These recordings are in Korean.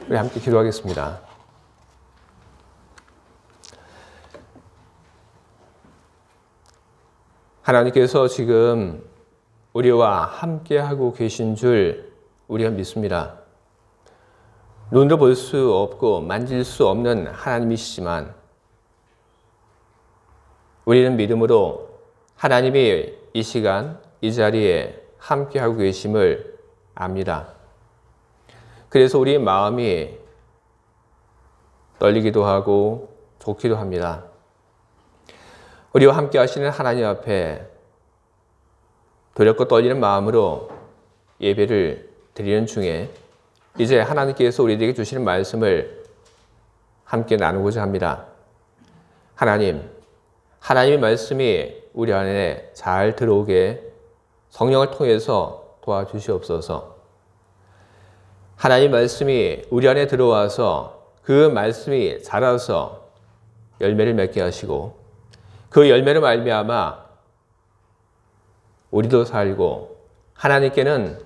우리 함께 기도하겠습니다. 하나님께서 지금 우리와 함께하고 계신 줄 우리가 믿습니다. 눈으로 볼 수 없고 만질 수 없는 하나님이시지만 우리는 믿음으로 하나님이 이 시간, 이 자리에 함께하고 계심을 압니다. 그래서 우리의 마음이 떨리기도 하고 좋기도 합니다. 우리와 함께 하시는 하나님 앞에 두렵고 떨리는 마음으로 예배를 드리는 중에 이제 하나님께서 우리에게 주시는 말씀을 함께 나누고자 합니다. 하나님의 말씀이 우리 안에 잘 들어오게 성령을 통해서 도와주시옵소서. 하나님의 말씀이 우리 안에 들어와서 그 말씀이 자라서 열매를 맺게 하시고 그 열매로 말미암아 우리도 살고 하나님께는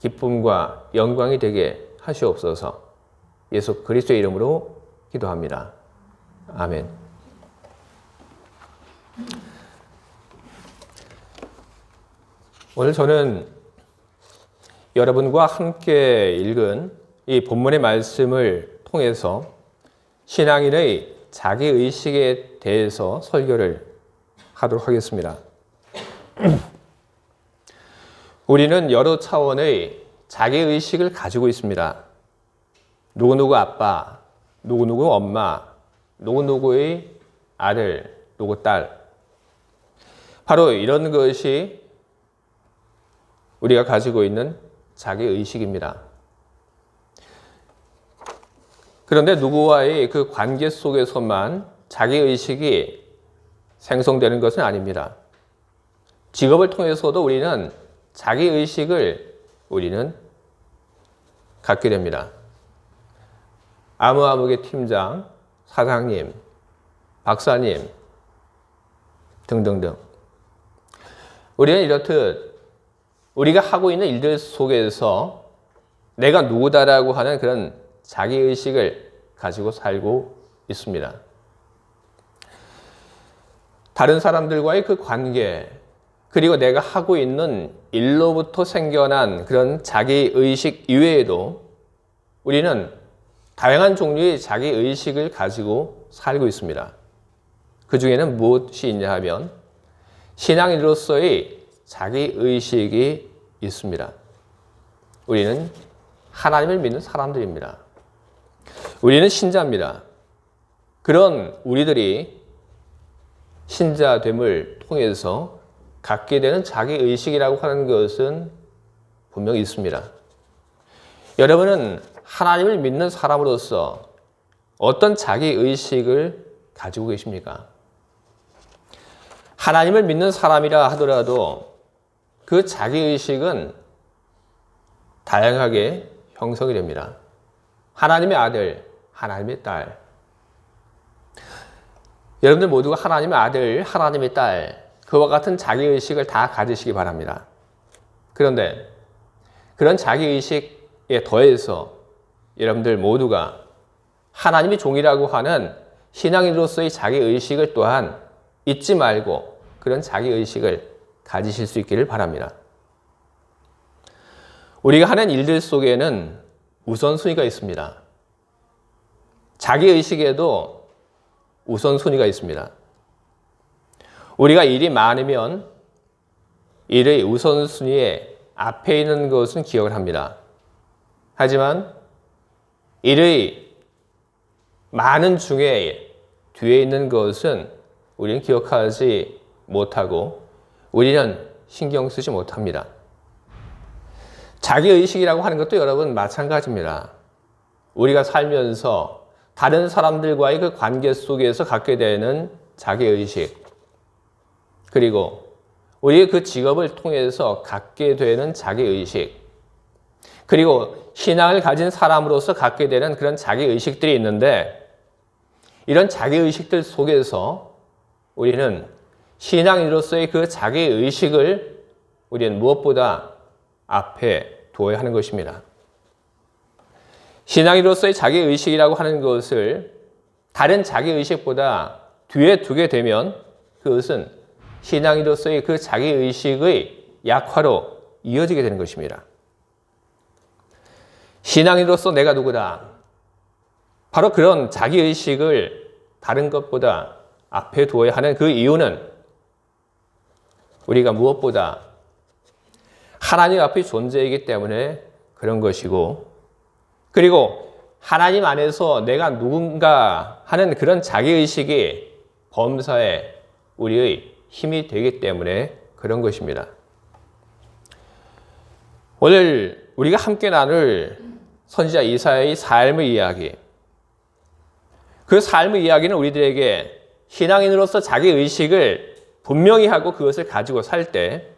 기쁨과 영광이 되게 하시옵소서. 예수 그리스도의 이름으로 기도합니다. 아멘. 오늘 저는 여러분과 함께 읽은 이 본문의 말씀을 통해서 신앙인의 자기의식에 대해서 설교를 하도록 하겠습니다. 우리는 여러 차원의 자기의식을 가지고 있습니다. 누구누구 아빠, 누구누구 엄마, 누구누구의 아들, 누구 딸. 바로 이런 것이 우리가 가지고 있는 자기의식입니다. 그런데 누구와의 그 관계 속에서만 자기의식이 생성되는 것은 아닙니다. 직업을 통해서도 우리는 자기의식을 갖게 됩니다. 아무아무개 팀장, 사장님, 박사님 등등등. 우리는 이렇듯 우리가 하고 있는 일들 속에서 내가 누구다라고 하는 그런 자기의식을 가지고 살고 있습니다. 다른 사람들과의 그 관계, 그리고 내가 하고 있는 일로부터 생겨난 그런 자기의식 이외에도 우리는 다양한 종류의 자기의식을 가지고 살고 있습니다. 그 중에는 무엇이 있냐 하면 신앙인으로서의 자기의식이 있습니다. 우리는 하나님을 믿는 사람들입니다. 우리는 신자입니다. 그런 우리들이 신자됨을 통해서 갖게 되는 자기의식이라고 하는 것은 분명히 있습니다. 여러분은 하나님을 믿는 사람으로서 어떤 자기의식을 가지고 계십니까? 하나님을 믿는 사람이라 하더라도 그 자기의식은 다양하게 형성이 됩니다. 하나님의 아들, 하나님의 딸. 여러분들 모두가 하나님의 아들, 하나님의 딸, 그와 같은 자기의식을 다 가지시기 바랍니다. 그런데 그런 자기의식에 더해서 여러분들 모두가 하나님의 종이라고 하는 신앙인으로서의 자기의식을 또한 잊지 말고 그런 자기의식을 가지실 수 있기를 바랍니다. 우리가 하는 일들 속에는 우선순위가 있습니다. 자기의식에도 우선순위가 있습니다. 우리가 일이 많으면 일의 우선순위에 앞에 있는 것은 기억을 합니다. 하지만 일의 많은 중에 뒤에 있는 것은 우리는 기억하지 못하고 우리는 신경 쓰지 못합니다. 자기의식이라고 하는 것도 여러분 마찬가지입니다. 우리가 살면서 다른 사람들과의 그 관계 속에서 갖게 되는 자기의식, 그리고 우리의 그 직업을 통해서 갖게 되는 자기의식, 그리고 신앙을 가진 사람으로서 갖게 되는 그런 자기의식들이 있는데 이런 자기의식들 속에서 우리는 신앙인으로서의 그 자기의식을 우리는 무엇보다 앞에 두어야 하는 것입니다. 신앙인으로서의 자기의식이라고 하는 것을 다른 자기의식보다 뒤에 두게 되면 그것은 신앙인으로서의 그 자기의식의 약화로 이어지게 되는 것입니다. 신앙인으로서 내가 누구다. 바로 그런 자기의식을 다른 것보다 앞에 두어야 하는 그 이유는 우리가 무엇보다 하나님 앞에 존재이기 때문에 그런 것이고, 그리고 하나님 안에서 내가 누군가 하는 그런 자기의식이 범사에 우리의 힘이 되기 때문에 그런 것입니다. 오늘 우리가 함께 나눌 선지자 이사야의 삶의 이야기, 그 삶의 이야기는 우리들에게 신앙인으로서 자기의식을 분명히 하고 그것을 가지고 살 때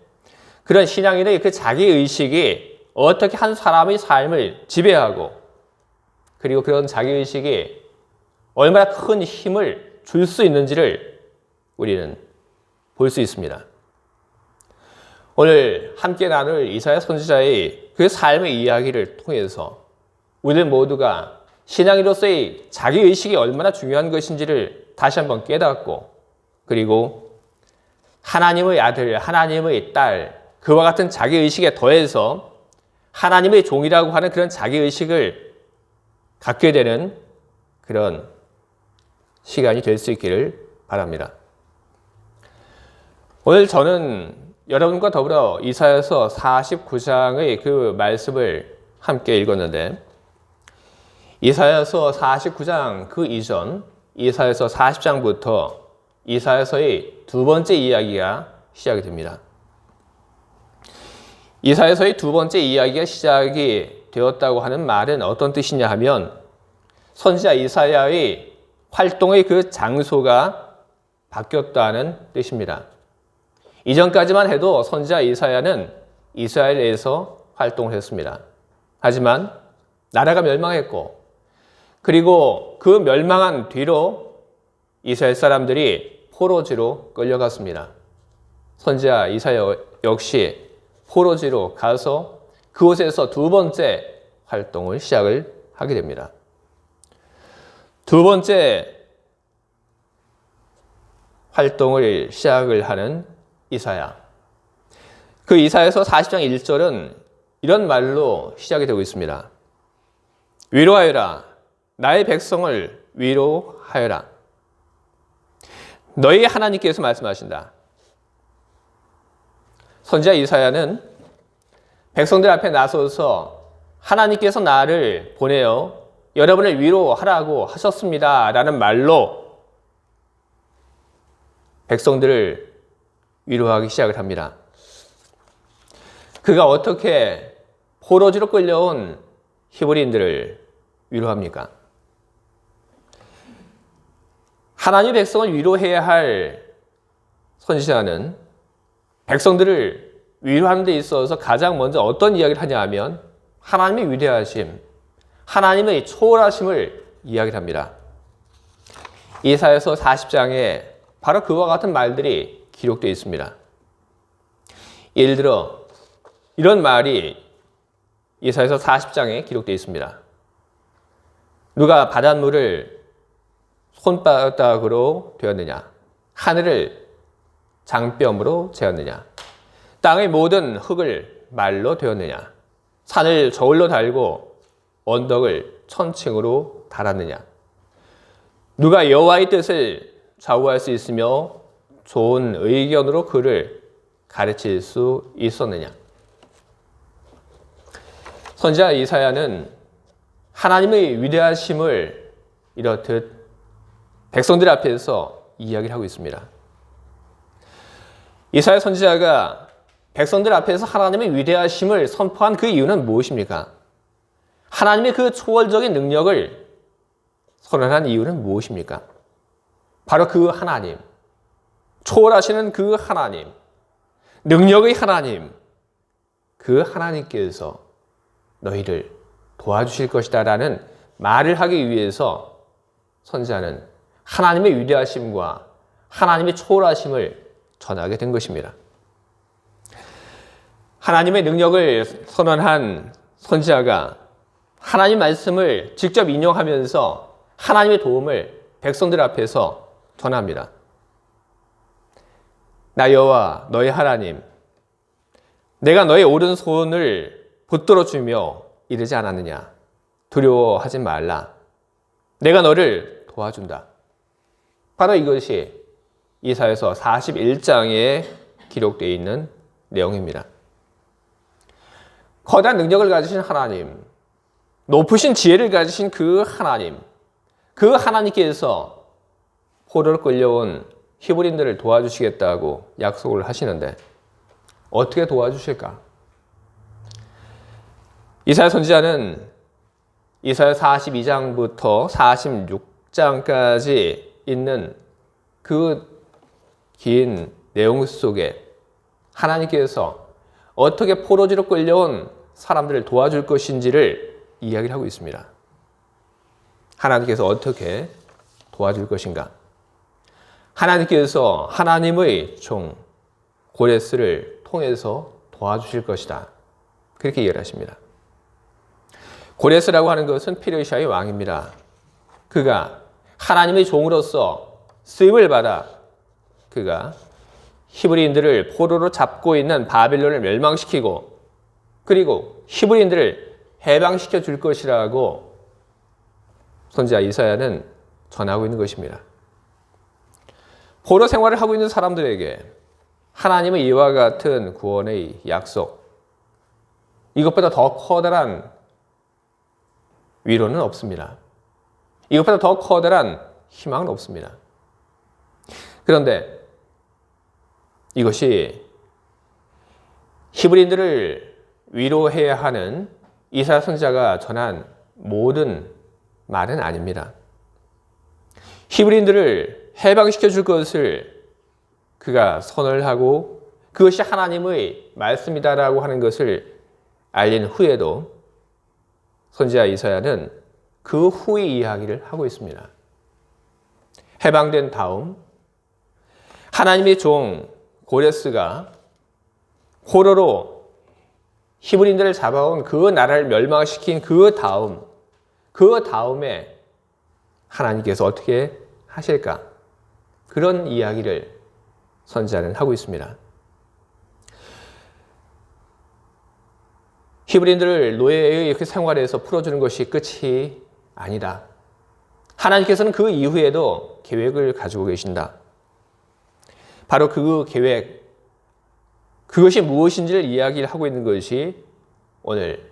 그런 신앙인의 그 자기의식이 어떻게 한 사람의 삶을 지배하고, 그리고 그런 자기의식이 얼마나 큰 힘을 줄 수 있는지를 우리는 볼 수 있습니다. 오늘 함께 나눌 이사야 선지자의 그 삶의 이야기를 통해서 우리들 모두가 신앙인으로서의 자기의식이 얼마나 중요한 것인지를 다시 한번 깨닫고, 그리고 하나님의 아들, 하나님의 딸, 그와 같은 자기의식에 더해서 하나님의 종이라고 하는 그런 자기의식을 갖게 되는 그런 시간이 될 수 있기를 바랍니다. 오늘 저는 여러분과 더불어 이사야서 49장의 그 말씀을 함께 읽었는데, 이사야서 49장 그 이전 이사야서 40장부터 이사야서의 두 번째 이야기가 시작이 됩니다. 이사야서의 두 번째 이야기가 시작이 되었다고 하는 말은 어떤 뜻이냐 하면, 선지자 이사야의 활동의 그 장소가 바뀌었다는 뜻입니다. 이전까지만 해도 선지자 이사야는 이스라엘에서 활동을 했습니다. 하지만 나라가 멸망했고, 그리고 그 멸망한 뒤로 이스라엘 사람들이 포로지로 끌려갔습니다. 선지자 이사야 역시 포로지로 가서 그곳에서 두 번째 활동을 시작을 하게 됩니다. 두 번째 활동을 시작을 하는 이사야. 그 이사야서 40장 1절은 이런 말로 시작이 되고 있습니다. 위로하여라. 나의 백성을 위로하여라. 너희 하나님께서 말씀하신다. 선지자 이사야는 백성들 앞에 나서서 하나님께서 나를 보내어 여러분을 위로하라고 하셨습니다 라는 말로 백성들을 위로하기 시작을 합니다. 그가 어떻게 포로지로 끌려온 히브리인들을 위로합니까? 하나님의 백성을 위로해야 할 선지자는 백성들을 위로하는 데 있어서 가장 먼저 어떤 이야기를 하냐 하면 하나님의 위대하심, 하나님의 초월하심을 이야기를 합니다. 이사야서 40장에 바로 그와 같은 말들이 기록되어 있습니다. 예를 들어 이런 말이 이사야서 40장에 기록되어 있습니다. 누가 바닷물을 손바닥으로 되었느냐? 하늘을 장뼘으로 재었느냐? 땅의 모든 흙을 말로 되었느냐? 산을 저울로 달고 언덕을 천층으로 달았느냐? 누가 여호와의 뜻을 좌우할 수 있으며 좋은 의견으로 그를 가르칠 수 있었느냐? 선지자 이사야는 하나님의 위대하심을 이렇듯 백성들 앞에서 이야기를 하고 있습니다. 이사야 선지자가 백성들 앞에서 하나님의 위대하심을 선포한 그 이유는 무엇입니까? 하나님의 그 초월적인 능력을 선언한 이유는 무엇입니까? 바로 그 하나님, 초월하시는 그 하나님, 능력의 하나님, 그 하나님께서 너희를 도와주실 것이다 라는 말을 하기 위해서 선지자는 하나님의 위대하심과 하나님의 초월하심을 전하게 된 것입니다. 하나님의 능력을 선언한 선지자가 하나님 말씀을 직접 인용하면서 하나님의 도움을 백성들 앞에서 전합니다. 나 여호와 너의 하나님, 내가 너의 오른손을 붙들어 주며 이르지 않았느냐. 두려워하지 말라. 내가 너를 도와준다. 바로 이것이 이사야서 41장에 기록되어 있는 내용입니다. 거대한 능력을 가지신 하나님, 높으신 지혜를 가지신 그 하나님께서 포로로 끌려온 히브리인들을 도와주시겠다고 약속을 하시는데 어떻게 도와주실까? 이사야 선지자는 이사야 42장부터 46장까지 있는 그 긴 내용 속에 하나님께서 어떻게 포로지로 끌려온 사람들을 도와줄 것인지를 이야기를 하고 있습니다. 하나님께서 어떻게 도와줄 것인가? 하나님께서 하나님의 종 고레스를 통해서 도와주실 것이다. 그렇게 이해를 하십니다. 고레스라고 하는 것은 페르시아의 왕입니다. 그가 하나님의 종으로서 쓰임을 받아 그가 히브리인들을 포로로 잡고 있는 바벨론을 멸망시키고 그리고 히브리인들을 해방시켜 줄 것이라고 선지자 이사야는 전하고 있는 것입니다. 포로 생활을 하고 있는 사람들에게 하나님의 이와 같은 구원의 약속, 이것보다 더 커다란 위로는 없습니다. 이것보다 더 커다란 희망은 없습니다. 그런데 이것이 히브리인들을 위로해야 하는 이사야 선지자가 전한 모든 말은 아닙니다. 히브리인들을 해방시켜 줄 것을 그가 선언을 하고 그것이 하나님의 말씀이다라고 하는 것을 알린 후에도 선지자 이사야는 그 후의 이야기를 하고 있습니다. 해방된 다음 하나님의 종 고레스가 포로로 히브리인들을 잡아온 그 나라를 멸망시킨 그 다음에 하나님께서 어떻게 하실까? 그런 이야기를 선지자는 하고 있습니다. 히브리인들을 노예의 생활에서 풀어주는 것이 끝이 아니다. 하나님께서는 그 이후에도 계획을 가지고 계신다. 바로 그 계획, 그것이 무엇인지를 이야기를 하고 있는 것이 오늘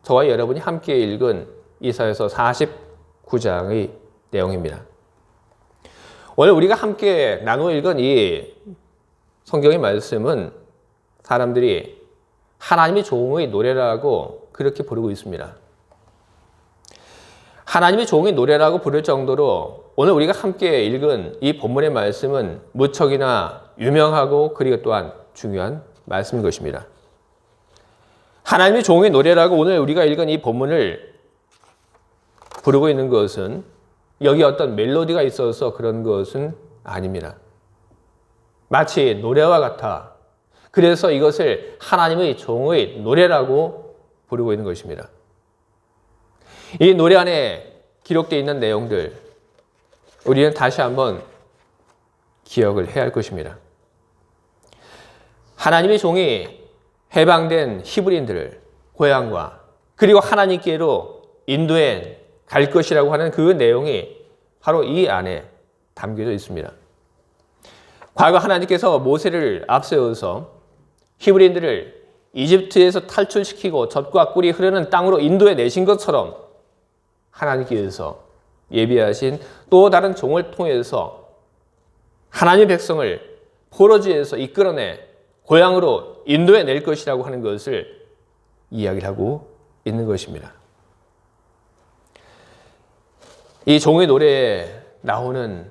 저와 여러분이 함께 읽은 이사야서 49장의 내용입니다. 오늘 우리가 함께 나누어 읽은 이 성경의 말씀은 사람들이 하나님의 종의 노래라고 그렇게 부르고 있습니다. 하나님의 종의 노래라고 부를 정도로 오늘 우리가 함께 읽은 이 본문의 말씀은 무척이나 유명하고 그리고 또한 중요한 말씀인 것입니다. 하나님의 종의 노래라고 오늘 우리가 읽은 이 본문을 부르고 있는 것은 여기 어떤 멜로디가 있어서 그런 것은 아닙니다. 마치 노래와 같아. 그래서 이것을 하나님의 종의 노래라고 부르고 있는 것입니다. 이 노래 안에 기록되어 있는 내용들, 우리는 다시 한번 기억을 해야 할 것입니다. 하나님의 종이 해방된 히브리인들을 고향과 그리고 하나님께로 인도해 갈 것이라고 하는 그 내용이 바로 이 안에 담겨져 있습니다. 과거 하나님께서 모세를 앞세워서 히브리인들을 이집트에서 탈출시키고 젖과 꿀이 흐르는 땅으로 인도해 내신 것처럼 하나님께서 예비하신 또 다른 종을 통해서 하나님의 백성을 포로지에서 이끌어내 고향으로 인도해 낼 것이라고 하는 것을 이야기를 하고 있는 것입니다. 이 종의 노래에 나오는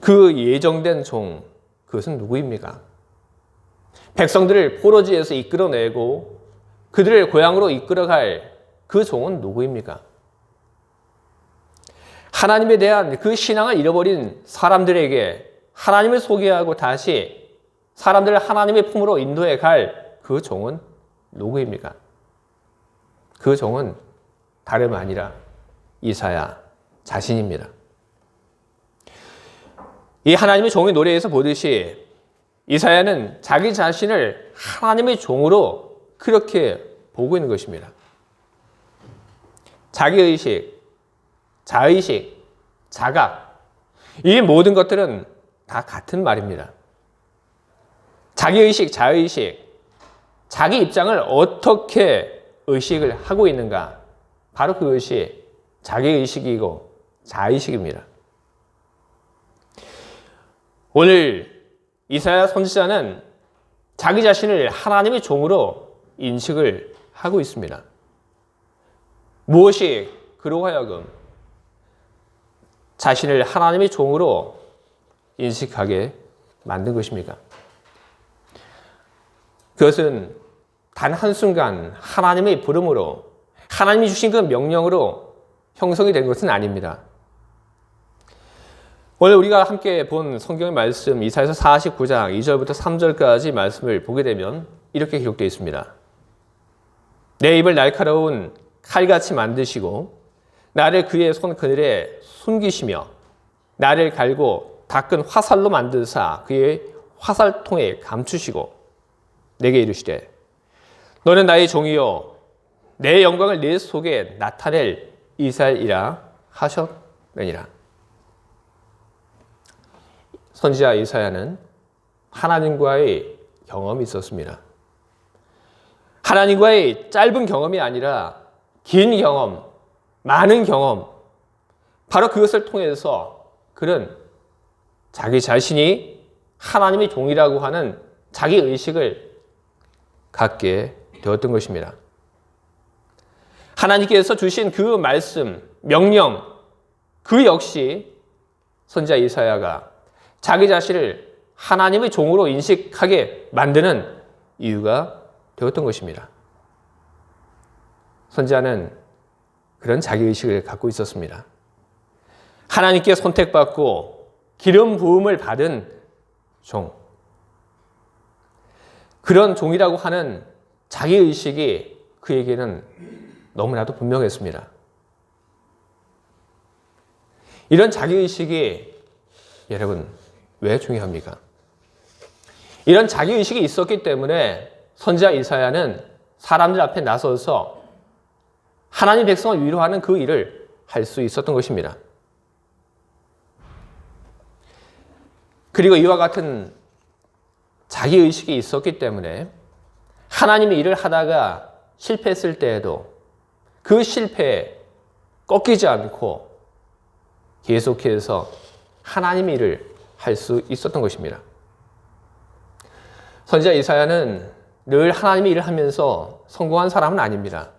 그 예정된 종, 그것은 누구입니까? 백성들을 포로지에서 이끌어내고 그들을 고향으로 이끌어갈 그 종은 누구입니까? 하나님에 대한 그 신앙을 잃어버린 사람들에게 하나님을 소개하고 다시 사람들을 하나님의 품으로 인도해 갈 그 종은 누구입니까? 그 종은 다름 아니라 이사야 자신입니다. 이 하나님의 종의 노래에서 보듯이 이사야는 자기 자신을 하나님의 종으로 그렇게 보고 있는 것입니다. 자기의식, 자의식, 자각, 이 모든 것들은 다 같은 말입니다. 자기의식, 자의식, 자기 입장을 어떻게 의식을 하고 있는가, 바로 그것이 자기의식이고 자의식입니다. 오늘 이사야 선지자는 자기 자신을 하나님의 종으로 인식을 하고 있습니다. 무엇이 그로 하여금 자신을 하나님의 종으로 인식하게 만든 것입니까? 그것은 단 한순간 하나님의 부름으로, 하나님이 주신 그 명령으로 형성이 된 것은 아닙니다. 오늘 우리가 함께 본 성경의 말씀 이사야서 49장 2절부터 3절까지 말씀을 보게 되면 이렇게 기록되어 있습니다. 내 입을 날카로운 칼같이 만드시고 나를 그의 손 그늘에 숨기시며 나를 갈고 닦은 화살로 만드사 그의 화살통에 감추시고 내게 이르시되 너는 나의 종이요 내 영광을 내 속에 나타낼 이사야이라 하셨느니라. 선지자 이사야는 하나님과의 경험이 있었습니다. 하나님과의 짧은 경험이 아니라 긴 경험, 많은 경험, 바로 그것을 통해서 그는 자기 자신이 하나님의 종이라고 하는 자기 의식을 갖게 되었던 것입니다. 하나님께서 주신 그 말씀, 명령, 그 역시 선지자 이사야가 자기 자신을 하나님의 종으로 인식하게 만드는 이유가 되었던 것입니다. 선지자는 그런 자기의식을 갖고 있었습니다. 하나님께 선택받고 기름 부음을 받은 종. 그런 종이라고 하는 자기의식이 그에게는 너무나도 분명했습니다. 이런 자기의식이 여러분 왜 중요합니까? 이런 자기의식이 있었기 때문에 선지자 이사야는 사람들 앞에 나서서 하나님 백성을 위로하는 그 일을 할 수 있었던 것입니다. 그리고 이와 같은 자기의식이 있었기 때문에 하나님의 일을 하다가 실패했을 때에도 그 실패에 꺾이지 않고 계속해서 하나님의 일을 할 수 있었던 것입니다. 선지자 이사야는 늘 하나님의 일을 하면서 성공한 사람은 아닙니다.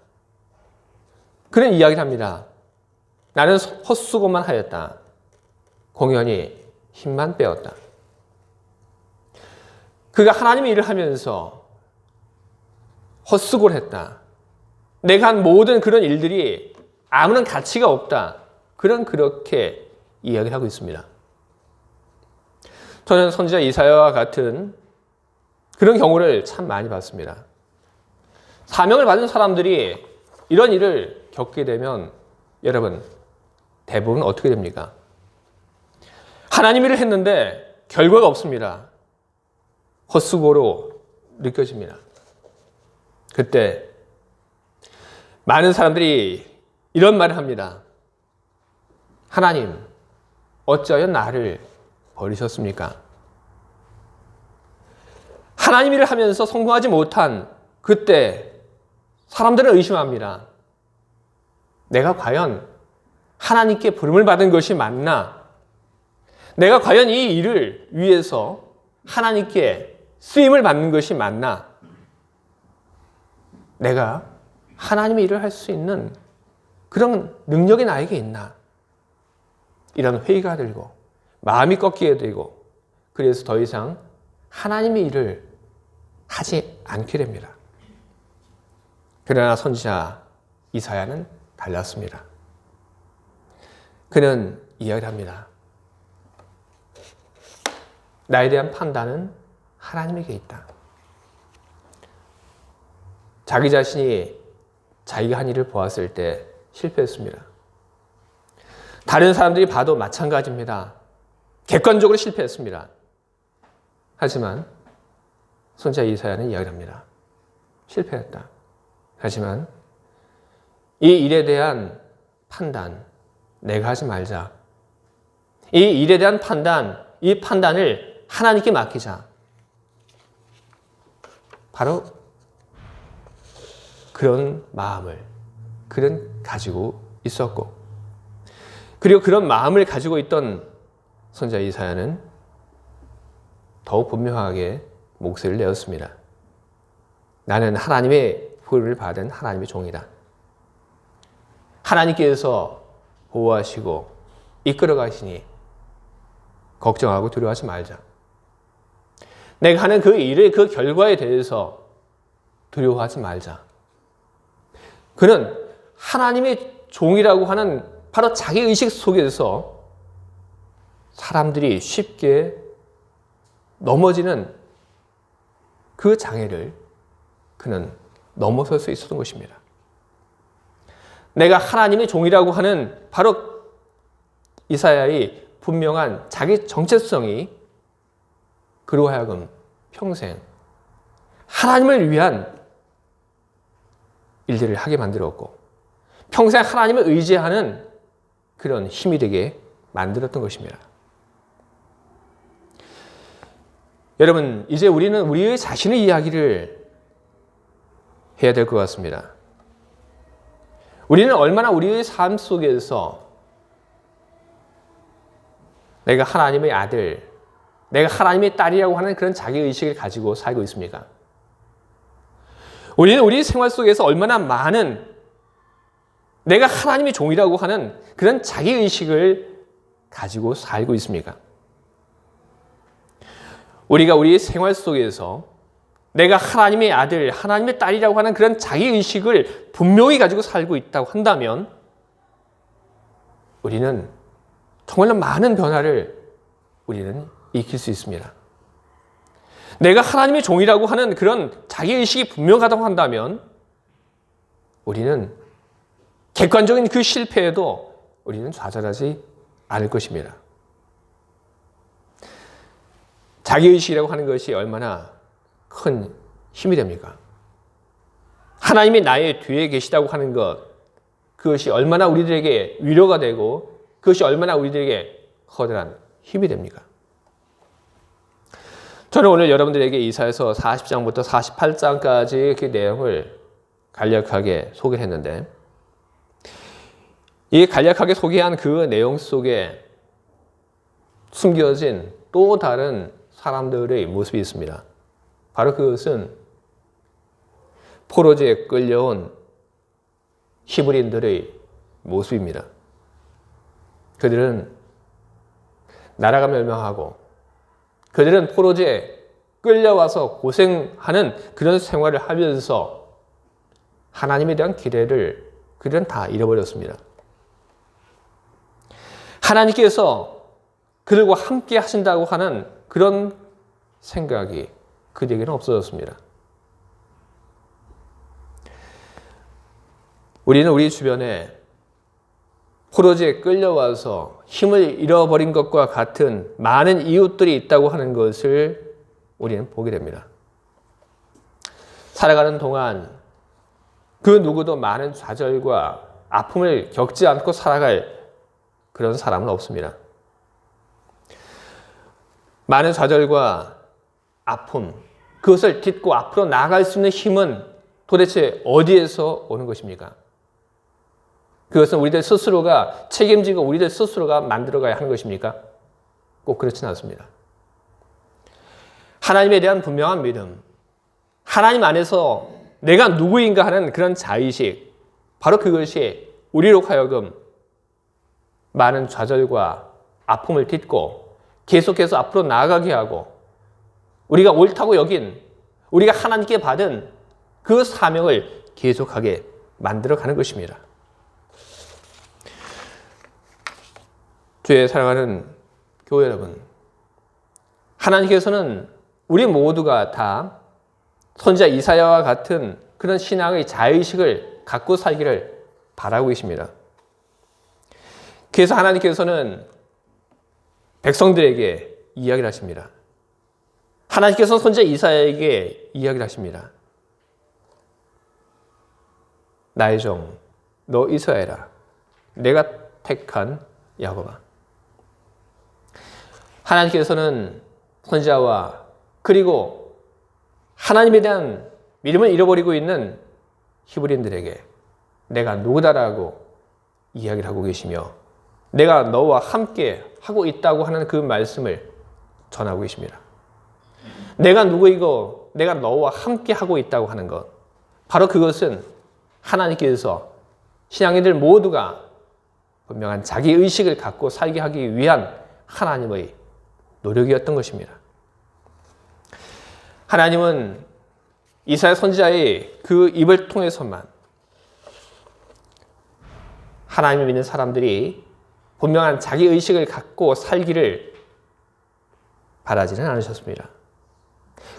그는 이야기를 합니다. 나는 헛수고만 하였다. 공연히 힘만 빼었다. 그가 하나님의 일을 하면서 헛수고를 했다. 내가 한 모든 그런 일들이 아무런 가치가 없다. 그렇게 이야기를 하고 있습니다. 저는 선지자 이사야와 같은 그런 경우를 참 많이 봤습니다. 사명을 받은 사람들이 이런 일을 겪게 되면 여러분 대부분 어떻게 됩니까? 하나님 일을 했는데 결과가 없습니다. 헛수고로 느껴집니다. 그때 많은 사람들이 이런 말을 합니다. 하나님, 어찌하여 나를 버리셨습니까? 하나님 일을 하면서 성공하지 못한 그때 사람들은 의심합니다. 내가 과연 하나님께 부름을 받은 것이 맞나? 내가 과연 이 일을 위해서 하나님께 쓰임을 받는 것이 맞나? 내가 하나님의 일을 할 수 있는 그런 능력이 나에게 있나? 이런 회의가 들고 마음이 꺾이게 되고 그래서 더 이상 하나님의 일을 하지 않게 됩니다. 그러나 선지자 이사야는 달랐습니다. 그는 이야기를 합니다. 나에 대한 판단은 하나님에게 있다. 자기 자신이 자기가 한 일을 보았을 때 실패했습니다. 다른 사람들이 봐도 마찬가지입니다. 객관적으로 실패했습니다. 하지만 선지자 이사야는 이야기를 합니다. 실패했다. 하지만 이 일에 대한 판단, 내가 하지 말자. 이 일에 대한 판단, 이 판단을 하나님께 맡기자. 바로 그런 마음을 그는 가지고 있었고, 그리고 그런 마음을 가지고 있던 선지자 이사야는 더욱 분명하게 목소리를 내었습니다. 나는 하나님의 부름을 받은 하나님의 종이다. 하나님께서 보호하시고 이끌어 가시니 걱정하고 두려워하지 말자. 내가 하는 그 일의 그 결과에 대해서 두려워하지 말자. 그는 하나님의 종이라고 하는 바로 자기 의식 속에서 사람들이 쉽게 넘어지는 그 장애를 그는 넘어설 수 있었던 것입니다. 내가 하나님의 종이라고 하는 바로 이사야의 분명한 자기 정체성이 그로 하여금 평생 하나님을 위한 일들을 하게 만들었고, 평생 하나님을 의지하는 그런 힘이 되게 만들었던 것입니다. 여러분, 이제 우리는 우리의 자신의 이야기를 해야 될 것 같습니다. 우리는 얼마나 우리의 삶 속에서 내가 하나님의 아들, 내가 하나님의 딸이라고 하는 그런 자기의식을 가지고 살고 있습니까? 우리는 우리 생활 속에서 얼마나 많은 내가 하나님의 종이라고 하는 그런 자기의식을 가지고 살고 있습니까? 우리가 우리 생활 속에서 내가 하나님의 아들, 하나님의 딸이라고 하는 그런 자기의식을 분명히 가지고 살고 있다고 한다면 우리는 정말로 많은 변화를 우리는 익힐 수 있습니다. 내가 하나님의 종이라고 하는 그런 자기의식이 분명하다고 한다면 우리는 객관적인 그 실패에도 우리는 좌절하지 않을 것입니다. 자기의식이라고 하는 것이 얼마나 큰 힘이 됩니까? 하나님이 나의 뒤에 계시다고 하는 것, 그것이 얼마나 우리들에게 위로가 되고 그것이 얼마나 우리들에게 커다란 힘이 됩니까? 저는 오늘 여러분들에게 이사야서 40장부터 48장까지의 그 내용을 간략하게 소개했는데, 이 간략하게 소개한 그 내용 속에 숨겨진 또 다른 사람들의 모습이 있습니다. 바로 그것은 포로지에 끌려온 히브리인들의 모습입니다. 그들은 나라가 멸망하고 그들은 포로지에 끌려와서 고생하는 그런 생활을 하면서 하나님에 대한 기대를 그들은 다 잃어버렸습니다. 하나님께서 그들과 함께 하신다고 하는 그런 생각이 그들에게는 없어졌습니다. 우리는 우리 주변에 포로지에 끌려와서 힘을 잃어버린 것과 같은 많은 이웃들이 있다고 하는 것을 우리는 보게 됩니다. 살아가는 동안 그 누구도 많은 좌절과 아픔을 겪지 않고 살아갈 그런 사람은 없습니다. 많은 좌절과 아픔, 그것을 딛고 앞으로 나아갈 수 있는 힘은 도대체 어디에서 오는 것입니까? 그것은 우리들 스스로가 책임지고 우리들 스스로가 만들어가야 하는 것입니까? 꼭 그렇지는 않습니다. 하나님에 대한 분명한 믿음, 하나님 안에서 내가 누구인가 하는 그런 자의식, 바로 그것이 우리로 하여금 많은 좌절과 아픔을 딛고 계속해서 앞으로 나아가게 하고 우리가 옳다고 여긴, 우리가 하나님께 받은 그 사명을 계속하게 만들어가는 것입니다. 주의 사랑하는 교회 여러분, 하나님께서는 우리 모두가 다 선지자 이사야와 같은 그런 신앙의 자의식을 갖고 살기를 바라고 계십니다. 그래서 하나님께서는 백성들에게 이야기를 하십니다. 하나님께서 선지자 이사야에게 이야기를 하십니다. 나의 종, 너 이스라엘아, 내가 택한 야곱아. 하나님께서는 선지자와 그리고 하나님에 대한 믿음을 잃어버리고 있는 히브리인들에게 내가 누구다라고 이야기를 하고 계시며 내가 너와 함께 하고 있다고 하는 그 말씀을 전하고 계십니다. 내가 누구이고 내가 너와 함께 하고 있다고 하는 것, 바로 그것은 하나님께서 신앙인들 모두가 분명한 자기의식을 갖고 살게 하기 위한 하나님의 노력이었던 것입니다. 하나님은 이사야 선지자의 그 입을 통해서만 하나님을 믿는 사람들이 분명한 자기의식을 갖고 살기를 바라지는 않으셨습니다.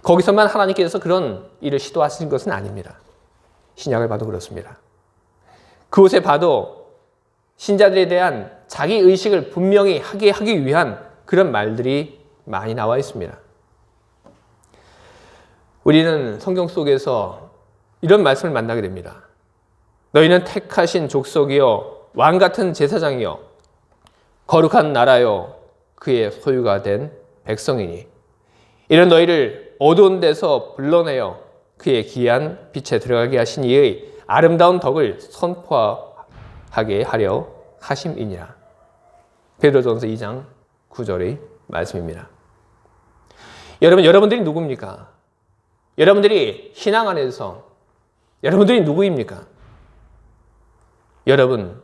거기서만 하나님께서 그런 일을 시도하신 것은 아닙니다. 신약을 봐도 그렇습니다. 그곳에 봐도 신자들에 대한 자기의식을 분명히 하게 하기 위한 그런 말들이 많이 나와 있습니다. 우리는 성경 속에서 이런 말씀을 만나게 됩니다. 너희는 택하신 족속이요 왕 같은 제사장이요 거룩한 나라요 그의 소유가 된 백성이니 이런 너희를 어두운 데서 불러내어 그의 귀한 빛에 들어가게 하신 이의 아름다운 덕을 선포하게 하려 하심이니라. 베드로전서 2장 9절의 말씀입니다. 여러분들이 누굽니까? 여러분들이 신앙 안에서 여러분들이 누구입니까? 여러분,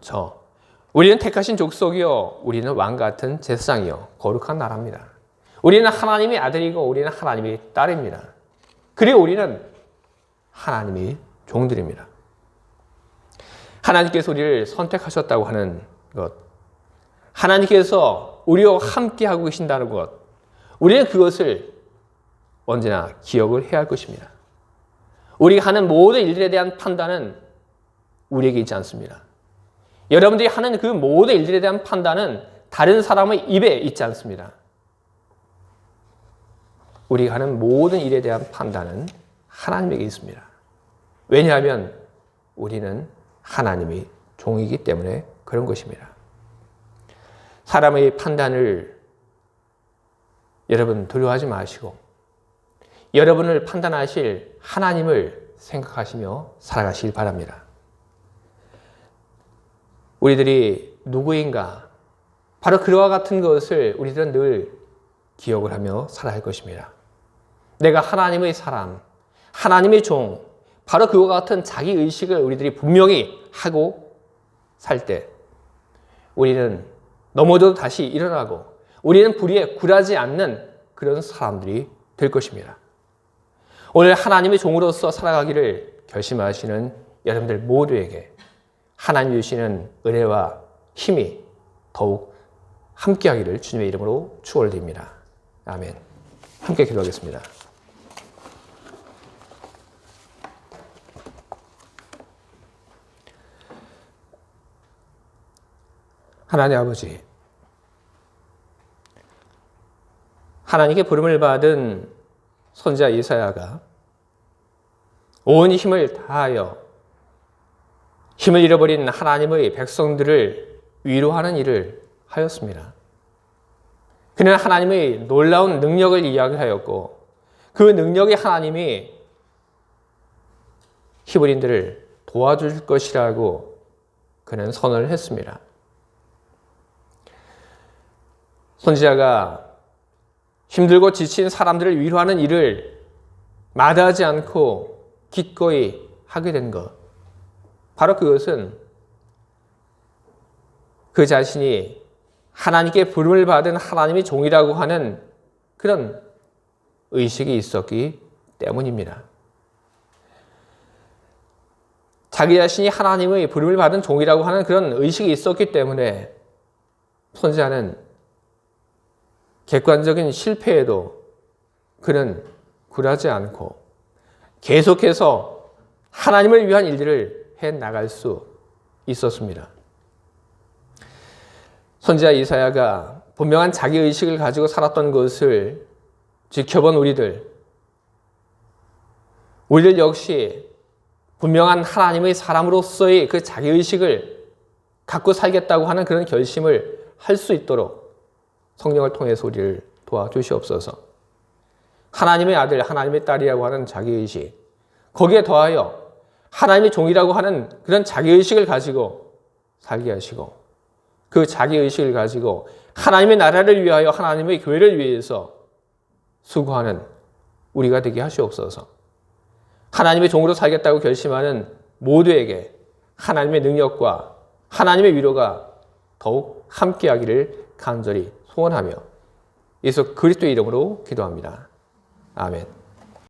우리는 택하신 족속이요 우리는 왕 같은 제사장이요 거룩한 나라입니다. 우리는 하나님의 아들이고 우리는 하나님의 딸입니다. 그리고 우리는 하나님의 종들입니다. 하나님께서 우리를 선택하셨다고 하는 것, 하나님께서 우리와 함께 하고 계신다는 것, 우리는 그것을 언제나 기억을 해야 할 것입니다. 우리가 하는 모든 일들에 대한 판단은 우리에게 있지 않습니다. 여러분들이 하는 그 모든 일들에 대한 판단은 다른 사람의 입에 있지 않습니다. 우리가 하는 모든 일에 대한 판단은 하나님에게 있습니다. 왜냐하면 우리는 하나님의 종이기 때문에 그런 것입니다. 사람의 판단을 여러분 두려워하지 마시고 여러분을 판단하실 하나님을 생각하시며 살아가시길 바랍니다. 우리들이 누구인가? 바로 그와 같은 것을 우리들은 늘 기억을 하며 살아야 할 것입니다. 내가 하나님의 사람, 하나님의 종, 바로 그와 같은 자기의식을 우리들이 분명히 하고 살 때 우리는 넘어져도 다시 일어나고 우리는 불의에 굴하지 않는 그런 사람들이 될 것입니다. 오늘 하나님의 종으로서 살아가기를 결심하시는 여러분들 모두에게 하나님 주시는 은혜와 힘이 더욱 함께하기를 주님의 이름으로 축원드립니다. 아멘. 함께 기도하겠습니다. 하나님 아버지, 하나님께 부름을 받은 선지자 이사야가 온 힘을 다하여 힘을 잃어버린 하나님의 백성들을 위로하는 일을 하였습니다. 그는 하나님의 놀라운 능력을 이야기하였고 그 능력의 하나님이 히브리인들을 도와줄 것이라고 그는 선언을 했습니다. 선지자가 힘들고 지친 사람들을 위로하는 일을 마다하지 않고 기꺼이 하게 된 것, 바로 그것은 그 자신이 하나님께 부름을 받은 하나님의 종이라고 하는 그런 의식이 있었기 때문입니다. 자기 자신이 하나님의 부름을 받은 종이라고 하는 그런 의식이 있었기 때문에 선지자는 객관적인 실패에도 그는 굴하지 않고 계속해서 하나님을 위한 일들을 해 나갈 수 있었습니다. 선지자 이사야가 분명한 자기의식을 가지고 살았던 것을 지켜본 우리들 역시 분명한 하나님의 사람으로서의 그 자기의식을 갖고 살겠다고 하는 그런 결심을 할 수 있도록 성령을 통해서 우리를 도와주시옵소서. 하나님의 아들, 하나님의 딸이라고 하는 자기의식, 거기에 더하여 하나님의 종이라고 하는 그런 자기의식을 가지고 살게 하시고, 그 자기의식을 가지고 하나님의 나라를 위하여, 하나님의 교회를 위해서 수고하는 우리가 되게 하시옵소서. 하나님의 종으로 살겠다고 결심하는 모두에게 하나님의 능력과 하나님의 위로가 더욱 함께하기를 간절히 소원하며 예수 그리스도의 이름으로 기도합니다. 아멘.